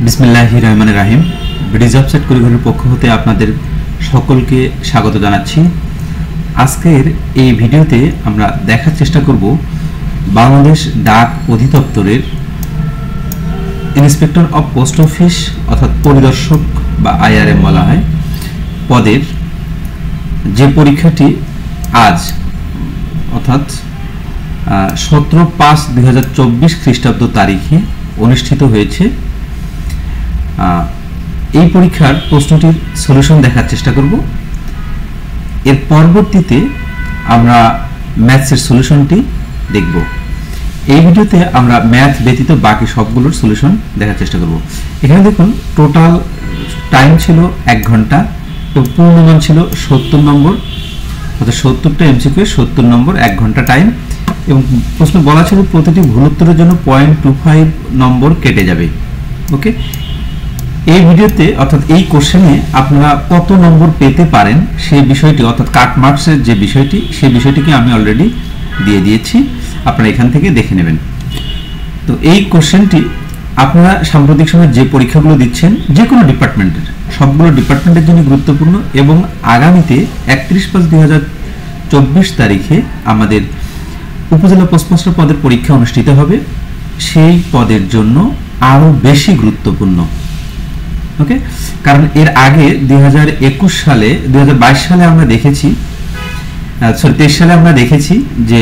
বিসমিল্লাহির রহমানির রহিম। Bridge website কুড়িঘরের পক্ষ হতে আপনাদের সকলকে স্বাগত জানাচ্ছি। আজকের এই ভিডিওতে আমরা দেখার চেষ্টা করব বাংলাদেশ ডাক অধিদপ্তরের ইন্সপেক্টর অফ পোস্ট অফিস অর্থাৎ পরিদর্শক বা আইআরএম বলা হয় পদের যে পরীক্ষাটি আজ অর্থাৎ 17/5/2024 খ্রিস্টাব্দ তারিখে অনুষ্ঠিত হয়েছে। এই পরীক্ষার প্রশ্নটির সলিউশন দেখার চেষ্টা করব। এর পরবর্তীতে আমরা ম্যাথসের সলিউশনটি দেখব। এই ভিডিওতে আমরা ম্যাথ ব্যতীত বাকি সবগুলোর সলিউশন দেখার চেষ্টা করব। এখানে দেখুন টোটাল টাইম ছিল 1 ঘন্টা এবং পূর্ণমান ছিল 70 নম্বর, অর্থাৎ 70টা এমসিকিউ 70 নম্বর, 1 ঘন্টা টাইম এবং প্রশ্ন বলা ছিল প্রতিটি ভুল উত্তরের জন্য 0.25 নম্বর কেটে যাবে। ওকে, এই ভিডিওতে অর্থাৎ এই কোশ্চেনে আপনারা কত নম্বর পেতে পারেন সেই বিষয়টি অর্থাৎ কাট মার্কসের যে বিষয়টি সেই বিষয়টিকে আমি অলরেডি দিয়ে দিয়েছি, আপনারা এখান থেকে দেখে নেবেন। তো এই কোশ্চেনটি আপনারা সাম্প্রতিক সময়ে যে পরীক্ষাগুলো দিচ্ছেন যে কোনো ডিপার্টমেন্টের সবগুলো ডিপার্টমেন্টের জন্য গুরুত্বপূর্ণ এবং আগামীতে 31/5/2024 তারিখে আমাদের উপজেলা পোস্টমাস্টার পদের পরীক্ষা অনুষ্ঠিত হবে, সেই পদের জন্য আরও বেশি গুরুত্বপূর্ণ। ওকে, কারণ এর আগে 2021 সালে 2022 সালে আমরা দেখেছি 23 সালে আমরা দেখেছি যে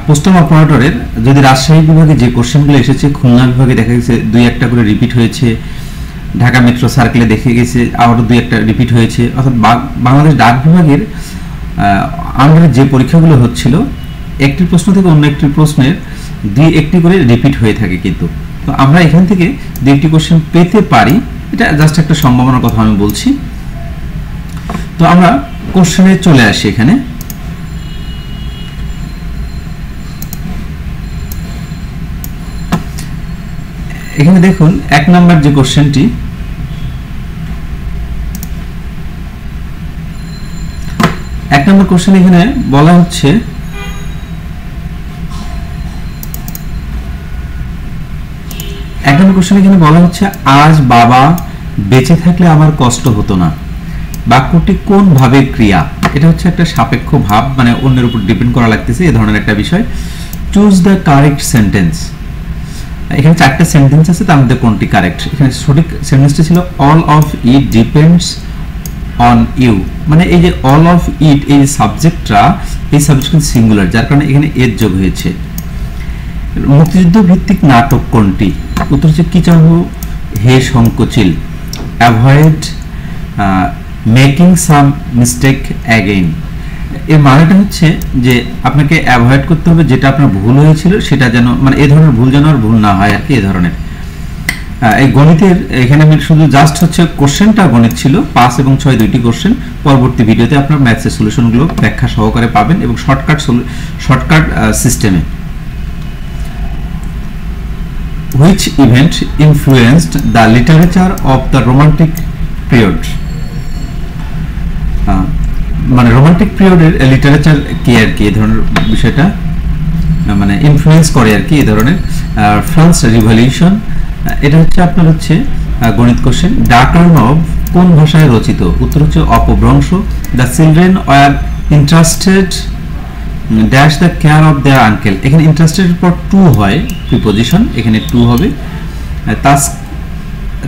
পোস্টাল অপারেটরের যদি রাজশাহী বিভাগে যে কোশ্চেনগুলো এসেছে খুলনা বিভাগে দেখা গেছে 2-1টা করে রিপিট হয়েছে, ঢাকা মেট্রো সার্কেলে দেখে গেছে আরও 2-1টা রিপিট হয়েছে, অর্থাৎ বাংলাদেশ ডাক বিভাগের আন্ডারে যে পরীক্ষাগুলো হচ্ছিল একটি প্রশ্ন থেকে অন্য একটি প্রশ্নের 2-1টি করে রিপিট হয়ে থাকে। কিন্তু তো আমরা এখান থেকে 2টি কোশ্চেন পেতে পারি, এটা জাস্ট একটা সম্ভাবনার কথা আমি বলছি। তো আমরা কোশ্চেনে চলে আসি। এখানে দেখুন 1 নম্বর যে কোশ্চেনটি, কোশ্চেন এখানে বলা হচ্ছে আজ বাবা বেঁচে থাকলে আমার কষ্ট হতো না। বাক্যটি কোন ভাবের ক্রিয়া? এটা হচ্ছে একটা সাপেক্ষ ভাব, মানে অন্যের উপর ডিপেন্ড করা লাগতেছে এই ধরনের একটা বিষয়। Choose the correct sentence. এখানে 4টা সেন্টেন্স আছে, তার মধ্যে কোনটি কারেক্ট? এখানে সঠিক সেন্টেন্সটি ছিল all of it depends on you, মানে এই যে অল অফ ইট এই যে সাবজেক্টটা এই সাবজেক্ট সিঙ্গুলার, যার কারণে এখানে এর যোগ হয়েছে। মুক্তিযুদ্ধ ভিত্তিক নাটক কোনটি? উত্তর হচ্ছে কি চাহু হে সংকোচিল, avoid making some mistake again. এর মানেটা হচ্ছে যে আপনাকে অ্যাভয়েড করতে হবে যেটা আপনার ভুল হয়েছিল সেটা যেন, মানে এই ধরনের ভুল যেন আর ভুল না হয় আর কি, এই ধরনের। এই গণিতের এখানে আমি শুধু জাস্ট হচ্ছে কোশ্চেনটা গণিত ছিল 5 এবং 6 2টি কোশ্চেন। পরবর্তী ভিডিওতে আপনার ম্যাথসের সলিউশনগুলো ব্যাখ্যা সহকারে পাবেন এবং শর্টকাট সিস্টেমে। Which event influenced the literature of the Romantic period? মানে রোমান্টিক পিরিয়ডের লিটারেচার কি আর কি এই ধরনের বিষয়টা মানে ইনফ্লুয়েন্স করে আর কি এই ধরনের। ফ্রান্স রিভলিউশন, এটা হচ্ছে আপনার হচ্ছে গণিত কোশ্চেন। ডাকার্নভ কোন ভাষায় রচিত? উত্তর হচ্ছে অপভ্রংশ। The children were interested dash the care of their uncle. এখানে ইন্টারেস্টেড পর টু হয় প্রিপোজিশন, এখানে টু হবে।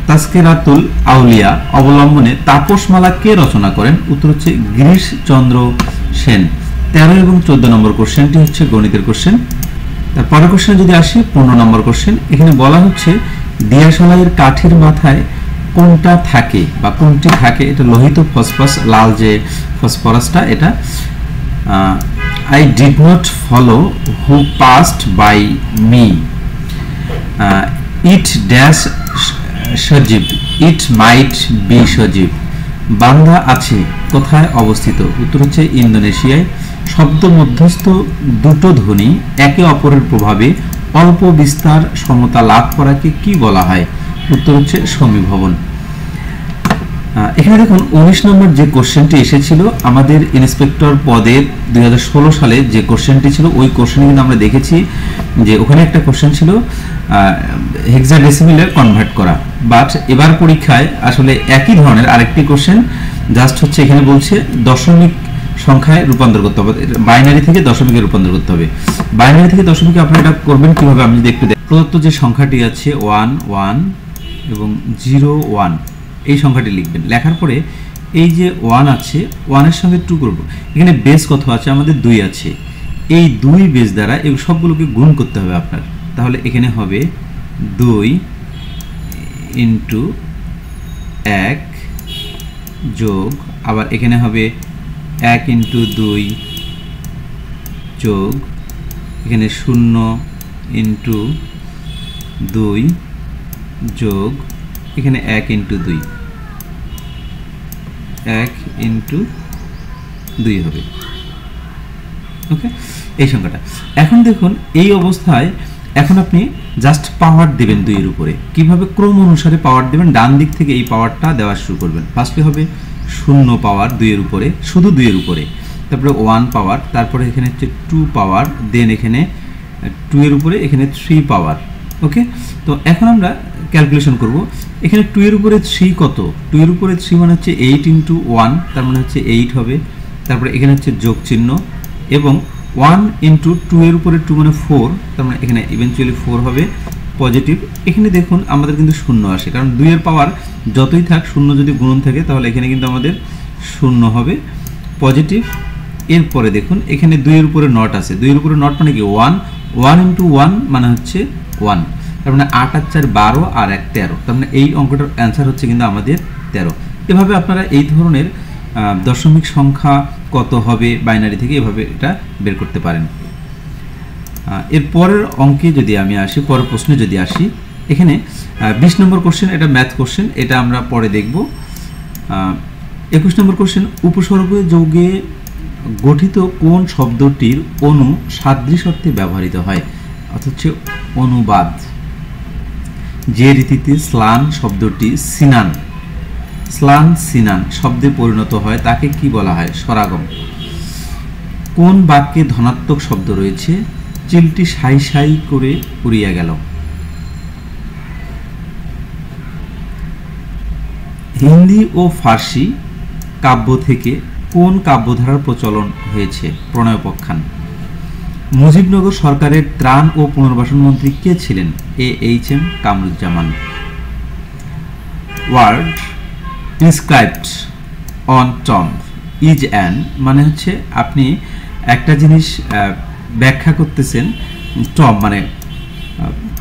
তাস্কেরাতুল আউলিয়া অবলম্বনে তাপসমালা কে রচনা করেন? উত্তর হচ্ছে গিরিশচন্দ্র সেন। 13 এবং 14 নম্বর কোশ্চেনটি হচ্ছে গণিতের কোশ্চেন। তারপরের কোশ্চেন যদি আসি 15 নম্বর কোশ্চেন, এখানে বলা হচ্ছে দিয়াশলাইয়ের কাঠের মাথায় কোনটা থাকে বা কোনটি থাকে? এটা লোহিত ফসফরাস, লাল যে ফসফরাসটা এটা। I did not follow who passed by me. It dash Sajib, it might be সজীব। বান্দা আছে কোথায় অবস্থিত? উত্তর হচ্ছে ইন্দোনেশিয়ায়। শব্দ মধ্যস্থ দুটো ধ্বনি একে অপরের প্রভাবে অল্প বিস্তার সমতা লাভ করাকে কি বলা হয়? উত্তর হচ্ছে সমীভবন। এখানে দেখুন 19 নম্বর যে কোশ্চেনটি এসেছিল আমাদের ইন্সপেক্টর পদের 2016 সালে যে কোশ্চেনটি ছিল ওই কোশ্চেনে কিন্তু আমরা দেখেছি যে ওখানে একটা কোশ্চেন ছিল হেক্সাডেসিমেলে কনভার্ট করা, বাট এবার পরীক্ষায় আসলে একই ধরনের আরেকটি কোশ্চেন, জাস্ট হচ্ছে এখানে বলছে দশমিক সংখ্যায় রূপান্তর করতে হবে, বাইনারি থেকে দশমিকে রূপান্তর করতে হবে। বাইনারি থেকে দশমিকে আপনারা এটা করবেন কিভাবে আমি যদি একটু দেখি। প্রদত্ত যে সংখ্যাটি আছে 1 1 এবং 0 1, এই সংখ্যাটি লিখবেন। লেখার পরে এই যে 1 আছে 1 এর সঙ্গে 2 করব। এখানে বেস কত আছে? আমাদের 2 আছে। এই 2 বেস দ্বারা এই সবগুলোকে গুণ করতে হবে আপনার। তাহলে এখানে হবে 2 ইন্টু 1 যোগ, আবার এখানে হবে 1 ইন্টু 2 যোগ, এখানে 0 ইন্টু 2 যোগ, এখানে 1 ইন্টু 2, 1 ইন্টু 2 হবে। ওকে, এই সংখ্যাটা। এখন দেখুন এই অবস্থায় এখন আপনি জাস্ট পাওয়ার দেবেন 2 এর উপরে। কিভাবে? ক্রম অনুসারে পাওয়ার দেবেন, ডান দিক থেকে এই পাওয়ারটা দেওয়া শুরু করবেন। ফার্স্টে হবে 0 পাওয়ার 2 এর উপরে, শুধু 2 এর উপরে, তারপরে 1 পাওয়ার, তারপরে এখানে হচ্ছে 2 পাওয়ার, দেন এখানে 2 এর উপরে এখানে 3 পাওয়ার। ওকে, তো এখন আমরা ক্যালকুলেশন করব। এখানে 2 এর উপরে 3 কত? 2 এর উপরে 3 মানে হচ্ছে 8 ইন্টু 1, তার মানে হচ্ছে 8 হবে। তারপরে এখানে হচ্ছে যোগ চিহ্ন, এবং 1 ইন্টু 2 এর উপরে 2 মানে 4, তার মানে এখানে ইভেনচুয়ালি 4 হবে পজিটিভ। এখানে দেখুন আমাদের কিন্তু 0 আসে, কারণ 2 এর পাওয়ার যতই থাক 0 যদি গুণন থাকে তাহলে এখানে কিন্তু আমাদের 0 হবে পজিটিভ। এরপরে দেখুন এখানে 2 এর উপরে নট আছে, 2 এর উপরে নট মানে কি 1, 1 ইন্টু 1 মানে হচ্ছে 1, তার মানে 8 আর 4 12 আর 1 13, তার মানে এই অঙ্কটার অ্যান্সার হচ্ছে কিন্তু আমাদের 13। এভাবে আপনারা এই ধরনের দশমিক সংখ্যা কত হবে বাইনারি থেকে এভাবে এটা বের করতে পারেন। এর পরের অঙ্কে যদি আমি আসি, পরের প্রশ্নে যদি আসি, এখানে 20 নম্বর কোশ্চেন, এটা ম্যাথ কোশ্চেন, এটা আমরা পরে দেখব। 21 নম্বর কোশ্চেন, উপসর্গ যৌগে গঠিত কোন শব্দটির অনু সাদৃশ অর্থে ব্যবহৃত হয়? অথচ অনুবাদ। যে রীতিতে স্লান শব্দটি সিনান, স্লান সিনান শব্দে পরিণত হয় তাকে কি বলা হয়? স্বরাগম। কোন বাক্যে ধনাত্মক শব্দ রয়েছে? চিলটি সাই সাই করে উড়িয়া গেল। হিন্দি ও ফার্সি কাব্য থেকে কোন কাব্যধারার প্রচলন হয়েছে? প্রণয়োপাখ্যান। মুজিবনগর সরকারের ত্রাণ ও পুনর্বাসন মন্ত্রী কে ছিলেন? AHM Kamruzzaman. Word inscribed on tomb is an, মানে হচ্ছে আপনি একটা জিনিস ব্যাখ্যা করতেছেন, টম্ব মানে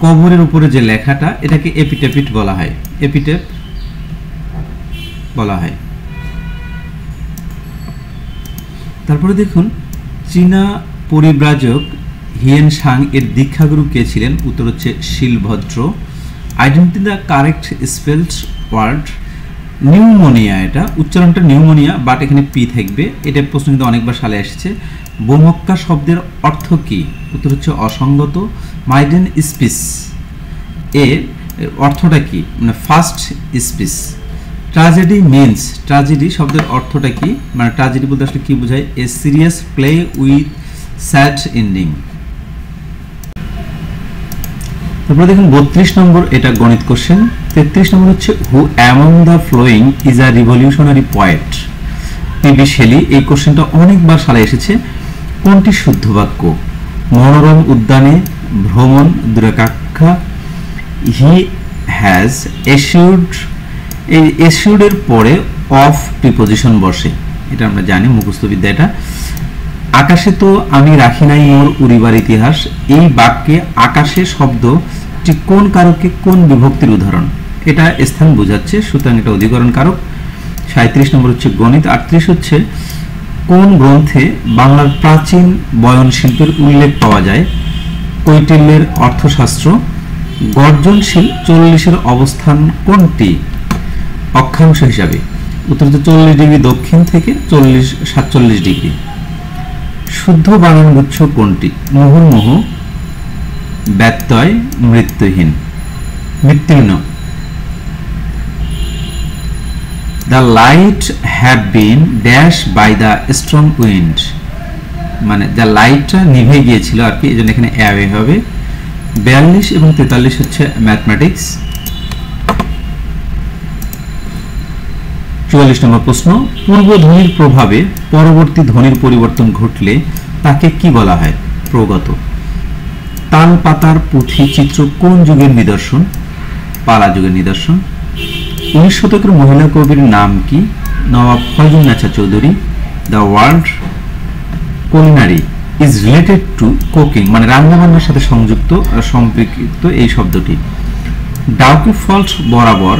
কবরের উপরে যে লেখাটা, এটাকে এপিটেপিট বলা হয়, এপিটেপ বলা হয়। তারপরে দেখুন চীনা পরিব্রাজক হিয়েন সাং এর দীক্ষাগুরু কে ছিলেন? উত্তর হচ্ছে Shilabhadra. Identify the correct spelled word. Pneumonia, এটা উচ্চারণটা নিউমোনিয়া, বাট এখানে পি থাকবে। এটা প্রশ্ন কিন্তু অনেকবার সালে এসেছে। বোমক্কা শব্দের অর্থ কি? উত্তর হচ্ছে অসঙ্গত। মাইডেন স্পিচ এর অর্থটা কি? মানে first speech. Tragedy means, tragedy শব্দের অর্থটা কি? মানে ট্র্যাজেডি বলতে আসলে কি বোঝায়? এ serious play with sad ending. তারপরে দেখুন 32 নম্বর, এটা গণিত কোশ্চেন। 33 নম্বর হচ্ছে who among the following is a revolutionary poet? P B Shelley. এই কোশ্চেনটা অনেকবার সালে এসেছে। কোনটি শুদ্ধ বাক্য? মনোরম উদ্যানে ভ্রমণ দূরাকাঙ্ক্ষা। হি হ্যাজ এশিউরড, এই এশিউর্ডের পরে অফ প্রিপোজিশন বসে, এটা আমরা জানি মুখস্থ বিদ্যা। এটা আকাশে তো আমি রাখি নাই মোর উড়িবার ইতিহাস। এই বাক্যে আকাশে শব্দটি কোন কারকে কোন বিভক্তির উদাহরণ? এটা স্থান বোঝাচ্ছে, সুতরাং এটা অধিকরণ কারক। 37 নম্বর হচ্ছে গণিত। 38 হচ্ছে কোন গ্রন্থে বাংলার প্রাচীন বয়ন শিল্পের উল্লেখ পাওয়া যায়? কৈটিল্যের অর্থশাস্ত্র। গর্জনশীল 40-এর অবস্থান কোনটি অক্ষাংশ হিসাবে? উত্তর হচ্ছে 40 ডিগ্রি দক্ষিণ থেকে 47 ডিগ্রি। শুদ্ধ বানান গুচ্ছ কোনটি? মুহুর্মুহু, ব্যত্যয়, মৃত্যুহীন, মৃত্যুহীন। The light have been dash by the strong wind, মানে দ্য লাইটটা নিভে গিয়েছিল আর কি, এই জন্য এখানে অ্যাওয়ে হবে। 42 এবং 43 হচ্ছে ম্যাথমেটিক্স। 44 নম্বর প্রশ্ন, পূর্ব ধ্বনির প্রভাবে পরবর্তী ধ্বনির পরিবর্তন ঘটলে তাকে কি বলা হয়? প্রগত। তাল পাতার পুঁথি চিত্র কোন যুগের নিদর্শন? পালা যুগের নিদর্শন। 19 শতকের মহিলা কবির নাম কি? নবাব ফয়জুন্নেছা চৌধুরী। The world culinary is related to cooking, মানে রান্নাবান্নার সাথে সংযুক্ত সম্পর্কিত এই শব্দটি। ডাউকি ফল্ট বরাবর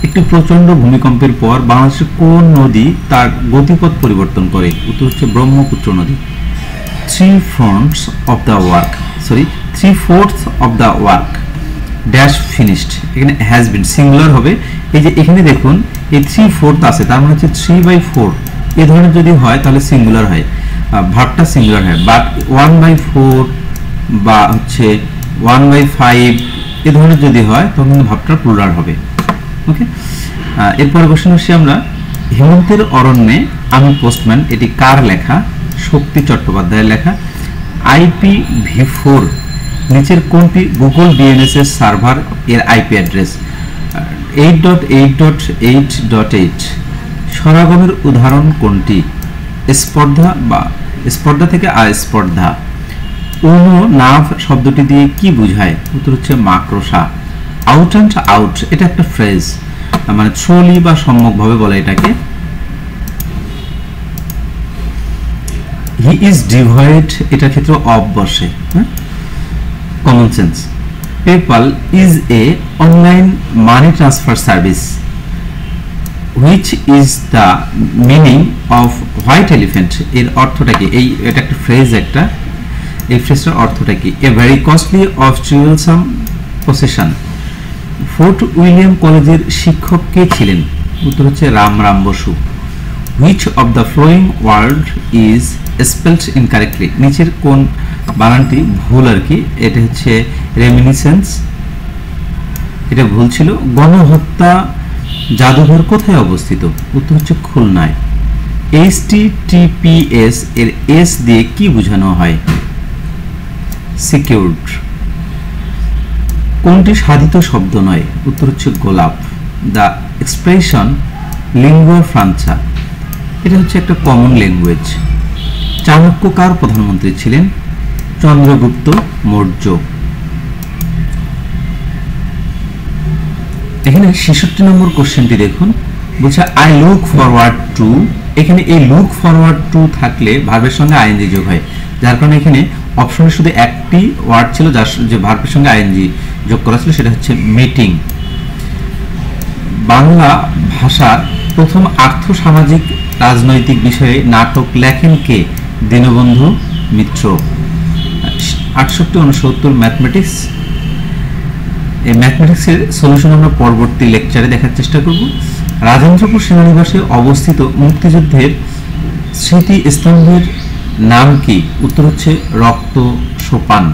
একটি প্রচন্ড ভূমিকম্পের পর বাংলাদেশের কোন নদী তার গতিপথ পরিবর্তন করে? উত্তর হচ্ছে ব্রহ্মপুত্র নদী। 3/4 of the work dash finished, এখানে হ্যাজ বিন সিঙ্গুলার হবে। এই যে এখানে দেখুন এই 3/4 আছে, তার মানে হচ্ছে 3/4 এ ধরনের যদি হয় তাহলে সিঙ্গুলার হয়, ভার্বটা সিঙ্গুলার হয়। বাট 1/4 বা হচ্ছে 1/5 এ ধরনের যদি হয় তখন ভাবটা প্লুরাল হবে। ওকে, এরপরে কোশ্চেন আসছি আমরা। হেমন্তের অরণ্যে আমি পোস্টম্যান, এটি কার লেখা? শক্তি চট্টোপাধ্যায়ের লেখা। IPv4 নিচের কোনটি গুগল ডিএনএস এর সার্ভার এর আইপি অ্যাড্রেস? 8.8.8.8। স্বরাগমের উদাহরণ কোনটি? স্পর্ধা বা স্পর্ধা থেকে স্পর্ধা। নাভ শব্দটি দিয়ে কি বোঝায়? উত্তর হচ্ছে মাকড়সা। আউট অ্যান্ড আউট এটা একটা ফ্রেজ, মানে থ্রোলি বা সম্যকভাবে বলে এটাকে। হি ইজ ডিভয়েড এটার ক্ষেত্রে অফ বসে। Common sense. PayPal is a online money transfer service. Which is the meaning off white elephant, এর অর্থটা কি? এটা একটা ফ্রেজ, একটা এই ফ্রেজটার অর্থটা কি? A very costly of trivial some possession. Fort William কলেজের শিক্ষক কে ছিলেন? উত্তর হচ্ছে Ram Basu. Which of the flowing word is spelled incorrectly, নিচের কোন বানানটি ভুল আর কি? এটা হচ্ছে রেমিনিসেন্স, এটা ভুল ছিল। গণহত্যা জাদুঘর কোথায় অবস্থিত? উত্তর হচ্ছে খুলনায়। HTTPS এর এস দিয়ে কি বোঝানো হয়? সিকিউরড। কোনটি সাধিত শব্দ নয়? উত্তর হচ্ছে গোলাপ। দ্য এক্সপ্রেশন লিঙ্গুয়া ফ্রাঞ্চা, এটা হচ্ছে একটা কমন ল্যাঙ্গুয়েজ। চাণক্য কার প্রধানমন্ত্রী ছিলেন? চন্দ্রগুপ্ত মৌর্য। এখানে 66 নম্বর কোশ্চেনটি দেখুন, বলছে আই লুক ফরওয়ার্ড টু। এখানে এই লুক ফরওয়ার্ড টু থাকলে ভার্বের সঙ্গে আইএনজি যোগ হয়, যার কারণে এখানে অপশনে শুধু একটি ওয়ার্ড ছিল যার যে ভার্বের সঙ্গে আইএনজি যোগ করা ছিল, সেটা হচ্ছে মিটিং। বাংলা ভাষার প্রথম আর্থ-সামাজিক রাজনৈতিক বিষয়ে নাটক লেখেন কে? দীনবন্ধু মিত্র। 68-69 ম্যাথমেটিক্স। এই ম্যাথমেটিক্সের সলিউশন আমরা পরবর্তী লেকচারে দেখার চেষ্টা করব। রাজেন্দ্রপুর সেনানিবাসে অবস্থিত মুক্তিযুদ্ধের স্মৃতিস্তম্ভের নাম কি? উত্তর হচ্ছে রক্ত সোপান।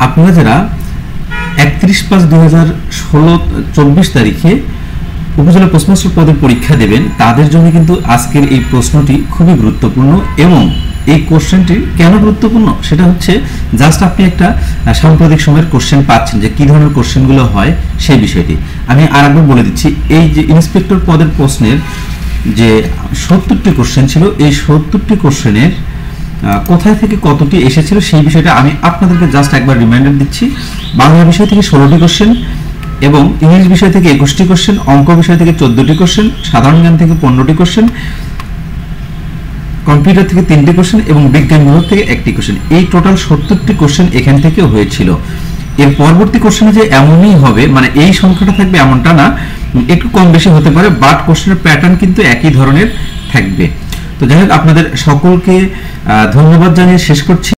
আপনারা যারা 31/5/2024 তারিখে উপজেলা পোস্টমাস্টার পদের পরীক্ষা দেবেন তাদের জন্য কিন্তু আজকের এই প্রশ্নটি খুবই গুরুত্বপূর্ণ। এবং এই কোশ্চেনটি কেন গুরুত্বপূর্ণ সেটা হচ্ছে জাস্ট আপনি একটা সাম্প্রতিক সময়ের কোশ্চেন পাচ্ছেন যে কি ধরনের কোশ্চেনগুলো হয় সেই বিষয়টি আমি আরেকবার বলে দিচ্ছি। এই যে ইন্সপেক্টর পদের প্রশ্নের যে 70টি কোশ্চেন ছিল, এই 70টি কোশ্চেনের কোথায় থেকে কতটি এসেছিল সেই বিষয়টা আমি আপনাদেরকে জাস্ট একবার রিমাইন্ডার দিচ্ছি। বাংলা বিষয় থেকে 16টি কোশ্চেন এবং ইংলিশ বিষয় থেকে 21টি কোশ্চেন, অঙ্ক বিষয় থেকে 14টি কোশ্চেন, সাধারণ জ্ঞান থেকে 15টি কোশ্চেন, কম্পিউটার থেকে 3টি কোশ্চেন এবং বিজ্ঞান বিভাগ থেকে 1টি কোশ্চেন। এই টোটাল 70টি কোশ্চেন এখান থেকে হয়েছিল। এর পরবর্তী কোশ্চেনে যে এমনই হবে, মানে এই সংখ্যাটা থাকবে এমনটা না, একটু কম বেশি হতে পারে, বাট কোশ্চেনের প্যাটার্ন কিন্তু একই ধরনের থাকবে। তো যাই হোক, আপনাদের সকলকে ধন্যবাদ জানিয়ে শেষ করছি।